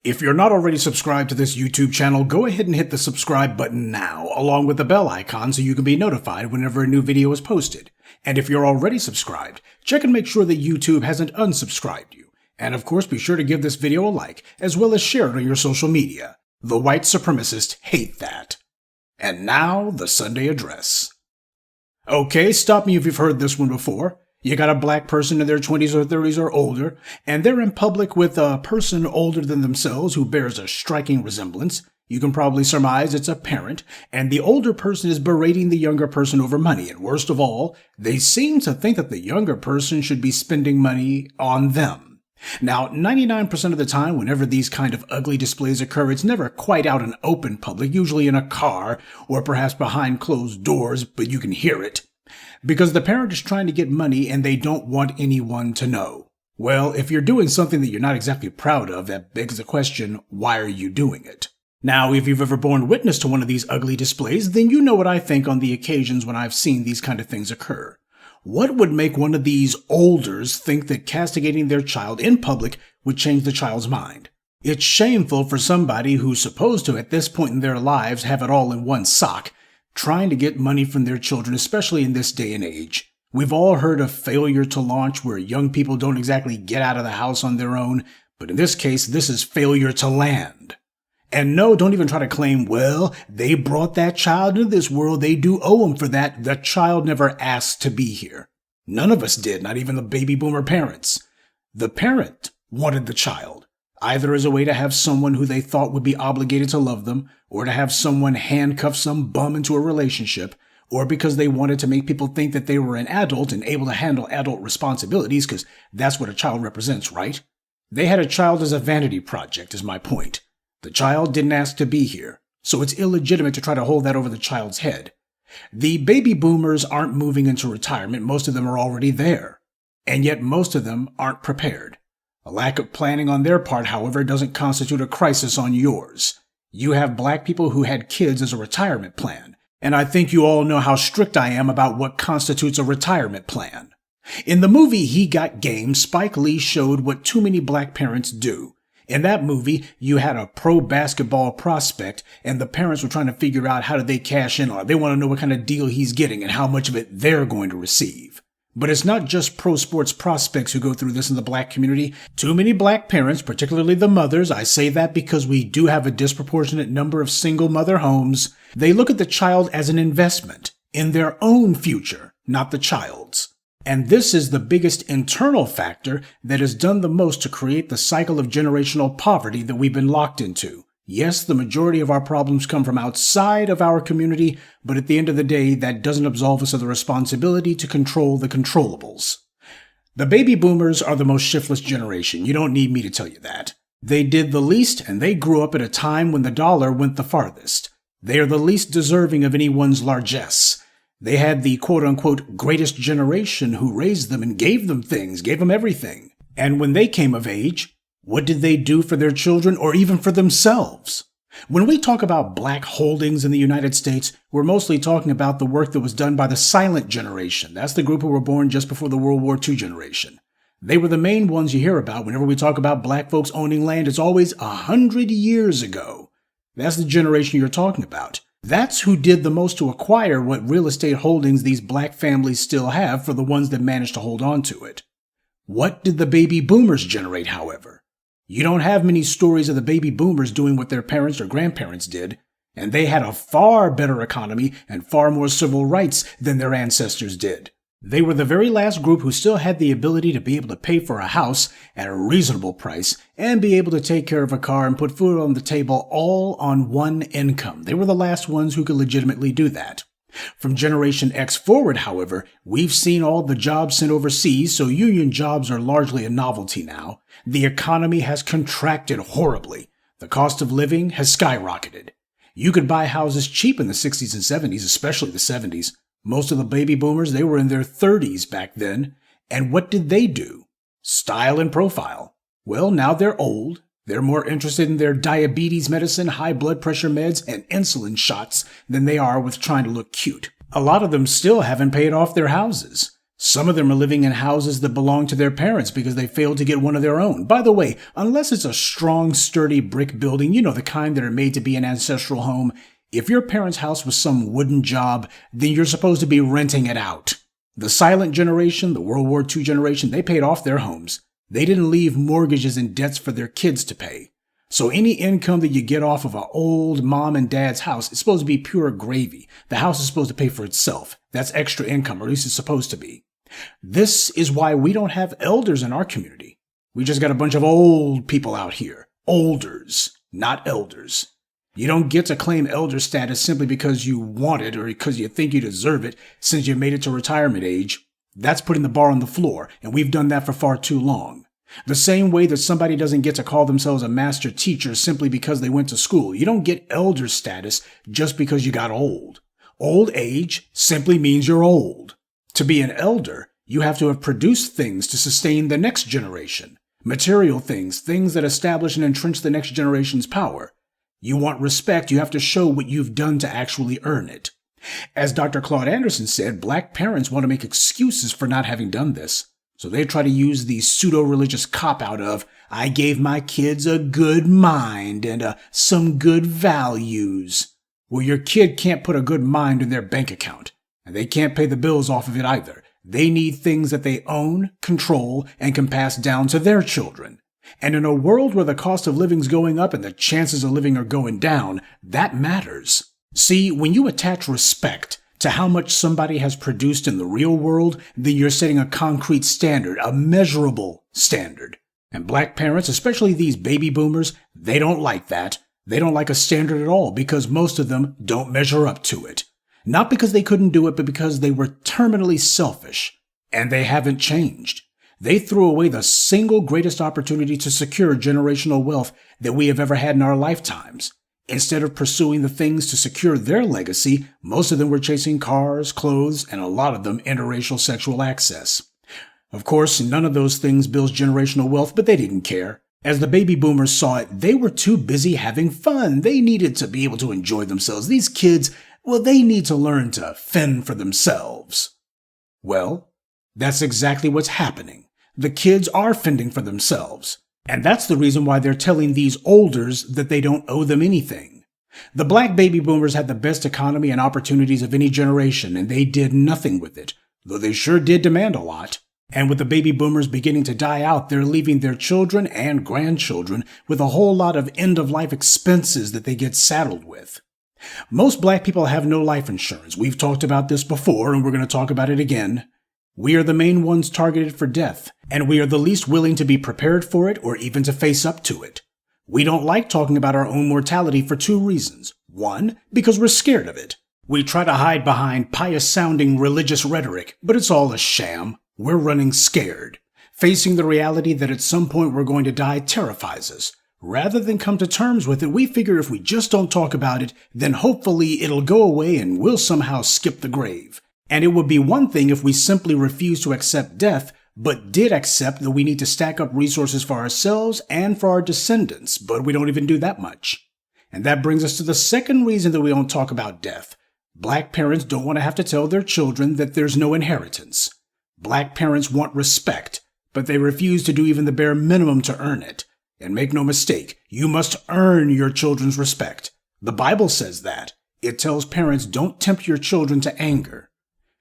If you're not already subscribed to this YouTube channel, go ahead and hit the subscribe button now, along with the bell icon so you can be notified whenever a new video is posted. And if you're already subscribed, check and make sure that YouTube hasn't unsubscribed you. And of course, be sure to give this video a like, as well as share it on your social media. The white supremacists hate that. And now, the Sunday address. Okay, stop me if you've heard this one before. You got a black person in their 20s or 30s or older, and they're in public with a person older than themselves who bears a striking resemblance. You can probably surmise it's a parent, and the older person is berating the younger person over money, and worst of all, they seem to think that the younger person should be spending money on them. Now, 99% of the time, whenever these kind of ugly displays occur, it's never quite out in open public, usually in a car, or perhaps behind closed doors, but you can hear it. Because the parent is trying to get money and they don't want anyone to know. Well, if you're doing something that you're not exactly proud of, that begs the question, why are you doing it? Now, if you've ever borne witness to one of these ugly displays, then you know what I think on the occasions when I've seen these kind of things occur. What would make one of these olders think that castigating their child in public would change the child's mind? It's shameful for somebody who's supposed to, at this point in their lives, have it all in one sock, trying to get money from their children, especially in this day and age. We've all heard of failure to launch, where young people don't exactly get out of the house on their own, but in this case, this is failure to land. And no, don't even try to claim, well, they brought that child into this world, they do owe them for that. The child never asked to be here. None of us did, not even the baby boomer parents. The parent wanted the child, either as a way to have someone who they thought would be obligated to love them, or to have someone handcuff some bum into a relationship, or because they wanted to make people think that they were an adult and able to handle adult responsibilities, because that's what a child represents, right? They had a child as a vanity project, is my point. The child didn't ask to be here, so it's illegitimate to try to hold that over the child's head. The baby boomers aren't moving into retirement, most of them are already there, and yet most of them aren't prepared. A lack of planning on their part, however, doesn't constitute a crisis on yours. You have black people who had kids as a retirement plan, and I think you all know how strict I am about what constitutes a retirement plan. In the movie He Got Game, Spike Lee showed what too many black parents do. In that movie, you had a pro basketball prospect, and the parents were trying to figure out how do they cash in on it. They want to know what kind of deal he's getting and how much of it they're going to receive. But it's not just pro sports prospects who go through this in the black community. Too many black parents, particularly the mothers, I say that because we do have a disproportionate number of single mother homes, they look at the child as an investment in their own future, not the child's. And this is the biggest internal factor that has done the most to create the cycle of generational poverty that we've been locked into. Yes, the majority of our problems come from outside of our community, but at the end of the day, that doesn't absolve us of the responsibility to control the controllables. The baby boomers are the most shiftless generation. You don't need me to tell you that. They did the least, and they grew up at a time when the dollar went the farthest. They are the least deserving of anyone's largesse. They had the quote-unquote greatest generation who raised them and gave them things, gave them everything. And when they came of age, what did they do for their children or even for themselves? When we talk about black holdings in the United States, we're mostly talking about the work that was done by the silent generation. That's the group who were born just before the World War II generation. They were the main ones you hear about whenever we talk about black folks owning land. It's always 100 years ago. That's the generation you're talking about. That's who did the most to acquire what real estate holdings these black families still have for the ones that managed to hold on to it. What did the baby boomers generate, however? You don't have many stories of the baby boomers doing what their parents or grandparents did, and they had a far better economy and far more civil rights than their ancestors did. They were the very last group who still had the ability to be able to pay for a house at a reasonable price and be able to take care of a car and put food on the table all on one income. They were the last ones who could legitimately do that. From Generation X forward, however, we've seen all the jobs sent overseas, so union jobs are largely a novelty now. The economy has contracted horribly. The cost of living has skyrocketed. You could buy houses cheap in the 60s and 70s, especially the 70s. Most of the baby boomers, they were in their 30s back then. And what did they do? Style and profile. Well, now they're old. They're more interested in their diabetes medicine, high blood pressure meds, and insulin shots than they are with trying to look cute. A lot of them still haven't paid off their houses. Some of them are living in houses that belong to their parents because they failed to get one of their own. By the way, unless it's a strong, sturdy brick building, you know, the kind that are made to be an ancestral home, if your parents' house was some wooden job, then you're supposed to be renting it out. The silent generation, the World War II generation, they paid off their homes. They didn't leave mortgages and debts for their kids to pay. So any income that you get off of an old mom and dad's house is supposed to be pure gravy. The house is supposed to pay for itself. That's extra income, or at least it's supposed to be. This is why we don't have elders in our community. We just got a bunch of old people out here. Olders, not elders. You don't get to claim elder status simply because you want it or because you think you deserve it since you made it to retirement age. That's putting the bar on the floor, and we've done that for far too long. The same way that somebody doesn't get to call themselves a master teacher simply because they went to school. You don't get elder status just because you got old. Old age simply means you're old. To be an elder, you have to have produced things to sustain the next generation. Material things, things that establish and entrench the next generation's power. You want respect, you have to show what you've done to actually earn it. As Dr. Claude Anderson said, black parents want to make excuses for not having done this. So they try to use the pseudo-religious cop-out of, I gave my kids a good mind and some good values. Well, your kid can't put a good mind in their bank account. And they can't pay the bills off of it either. They need things that they own, control, and can pass down to their children. And in a world where the cost of living's going up and the chances of living are going down, that matters. See, when you attach respect to how much somebody has produced in the real world, then you're setting a concrete standard, a measurable standard. And black parents, especially these baby boomers, they don't like that. They don't like a standard at all because most of them don't measure up to it. Not because they couldn't do it, but because they were terminally selfish. And they haven't changed. They threw away the single greatest opportunity to secure generational wealth that we have ever had in our lifetimes. Instead of pursuing the things to secure their legacy, most of them were chasing cars, clothes, and a lot of them interracial sexual access. Of course, none of those things builds generational wealth, but they didn't care. As the baby boomers saw it, they were too busy having fun. They needed to be able to enjoy themselves. These kids, well, they need to learn to fend for themselves. Well, that's exactly what's happening. The kids are fending for themselves. And that's the reason why they're telling these olders that they don't owe them anything. The black baby boomers had the best economy and opportunities of any generation, and they did nothing with it, though they sure did demand a lot. And with the baby boomers beginning to die out, they're leaving their children and grandchildren with a whole lot of end-of-life expenses that they get saddled with. Most black people have no life insurance. We've talked about this before, and we're going to talk about it again. We are the main ones targeted for death, and we are the least willing to be prepared for it or even to face up to it. We don't like talking about our own mortality for two reasons. One, because we're scared of it. We try to hide behind pious-sounding religious rhetoric, but it's all a sham. We're running scared. Facing the reality that at some point we're going to die terrifies us. Rather than come to terms with it, we figure if we just don't talk about it, then hopefully it'll go away and we'll somehow skip the grave. And it would be one thing if we simply refused to accept death, but did accept that we need to stack up resources for ourselves and for our descendants, but we don't even do that much. And that brings us to the second reason that we don't talk about death. Black parents don't want to have to tell their children that there's no inheritance. Black parents want respect, but they refuse to do even the bare minimum to earn it. And make no mistake, you must earn your children's respect. The Bible says that. It tells parents don't tempt your children to anger.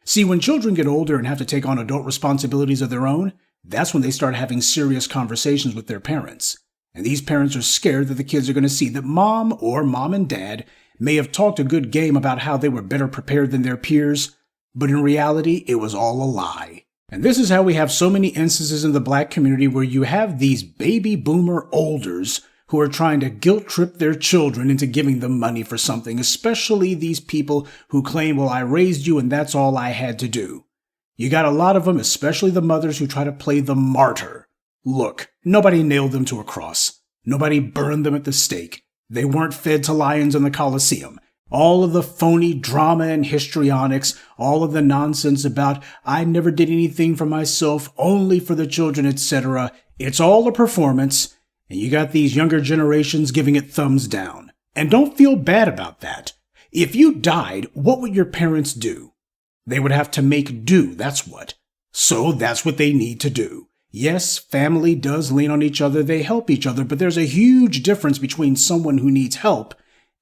See, when children get older and have to take on adult responsibilities of their own, that's when they start having serious conversations with their parents. And these parents are scared that the kids are going to see that mom or mom and dad may have talked a good game about how they were better prepared than their peers, but in reality, it was all a lie. And this is how we have so many instances in the black community where you have these baby boomer olders who are trying to guilt trip their children into giving them money for something, especially these people who claim, well, I raised you and that's all I had to do. You got a lot of them, especially the mothers who try to play the martyr. Look, nobody nailed them to a cross. Nobody burned them at the stake. They weren't fed to lions in the Colosseum. All of the phony drama and histrionics, all of the nonsense about I never did anything for myself, only for the children, etc. It's all a performance, and you got these younger generations giving it thumbs down. And don't feel bad about that. If you died, what would your parents do? They would have to make do, that's what. So that's what they need to do. Yes, family does lean on each other, they help each other, but there's a huge difference between someone who needs help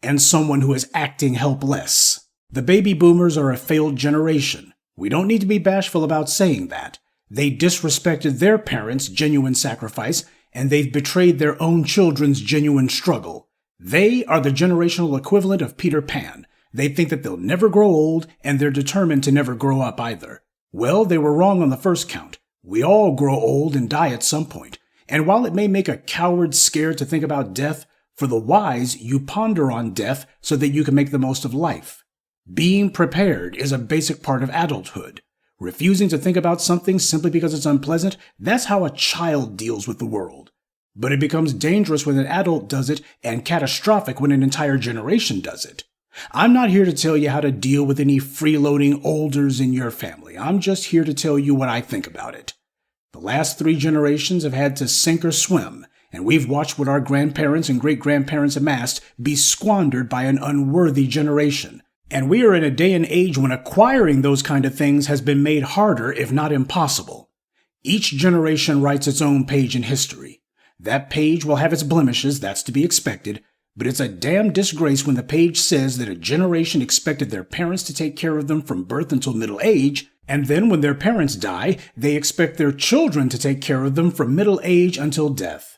and someone who is acting helpless. The baby boomers are a failed generation. We don't need to be bashful about saying that. They disrespected their parents' genuine sacrifice, and they've betrayed their own children's genuine struggle. They are the generational equivalent of Peter Pan. They think that they'll never grow old, and they're determined to never grow up either. Well, they were wrong on the first count. We all grow old and die at some point. And while it may make a coward scared to think about death, for the wise, you ponder on death so that you can make the most of life. Being prepared is a basic part of adulthood. Refusing to think about something simply because it's unpleasant, that's how a child deals with the world. But it becomes dangerous when an adult does it and catastrophic when an entire generation does it. I'm not here to tell you how to deal with any freeloading olders in your family. I'm just here to tell you what I think about it. The last 3 generations have had to sink or swim, and we've watched what our grandparents and great-grandparents amassed be squandered by an unworthy generation. And we are in a day and age when acquiring those kind of things has been made harder, if not impossible. Each generation writes its own page in history. That page will have its blemishes, that's to be expected, but it's a damn disgrace when the page says that a generation expected their parents to take care of them from birth until middle age, and then when their parents die, they expect their children to take care of them from middle age until death.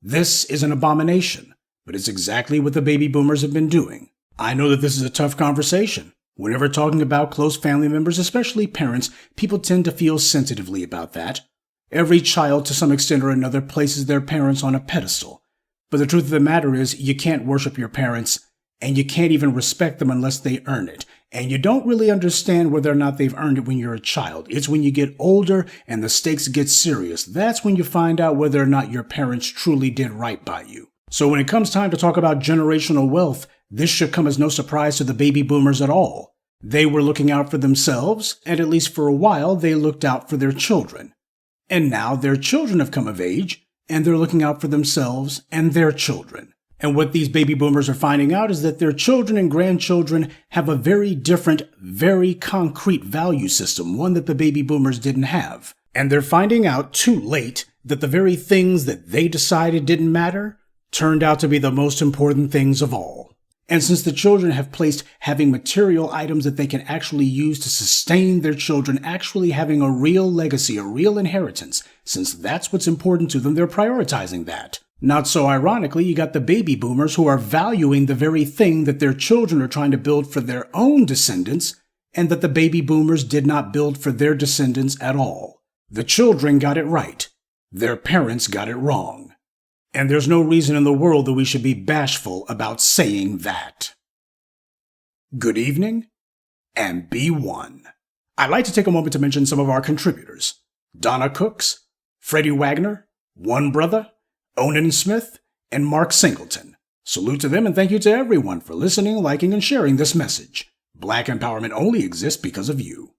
This is an abomination, but it's exactly what the baby boomers have been doing. I know that this is a tough conversation. Whenever talking about close family members, especially parents, people tend to feel sensitively about that. Every child, to some extent or another, places their parents on a pedestal. But the truth of the matter is, you can't worship your parents, and you can't even respect them unless they earn it. And you don't really understand whether or not they've earned it when you're a child. It's when you get older and the stakes get serious. That's when you find out whether or not your parents truly did right by you. So when it comes time to talk about generational wealth, this should come as no surprise to the baby boomers at all. They were looking out for themselves, and at least for a while, they looked out for their children. And now their children have come of age, and they're looking out for themselves and their children. And what these baby boomers are finding out is that their children and grandchildren have a very different, very concrete value system, one that the baby boomers didn't have. And they're finding out too late that the very things that they decided didn't matter turned out to be the most important things of all. And since the children have placed having material items that they can actually use to sustain their children actually having a real legacy, a real inheritance, since that's what's important to them, they're prioritizing that. Not so ironically, you got the baby boomers who are valuing the very thing that their children are trying to build for their own descendants, and that the baby boomers did not build for their descendants at all. The children got it right. Their parents got it wrong. And there's no reason in the world that we should be bashful about saying that. Good evening, and be one. I'd like to take a moment to mention some of our contributors. Donna Cooks, Freddie Wagner, One Brother, Onan Smith, and Mark Singleton. Salute to them and thank you to everyone for listening, liking, and sharing this message. Black empowerment only exists because of you.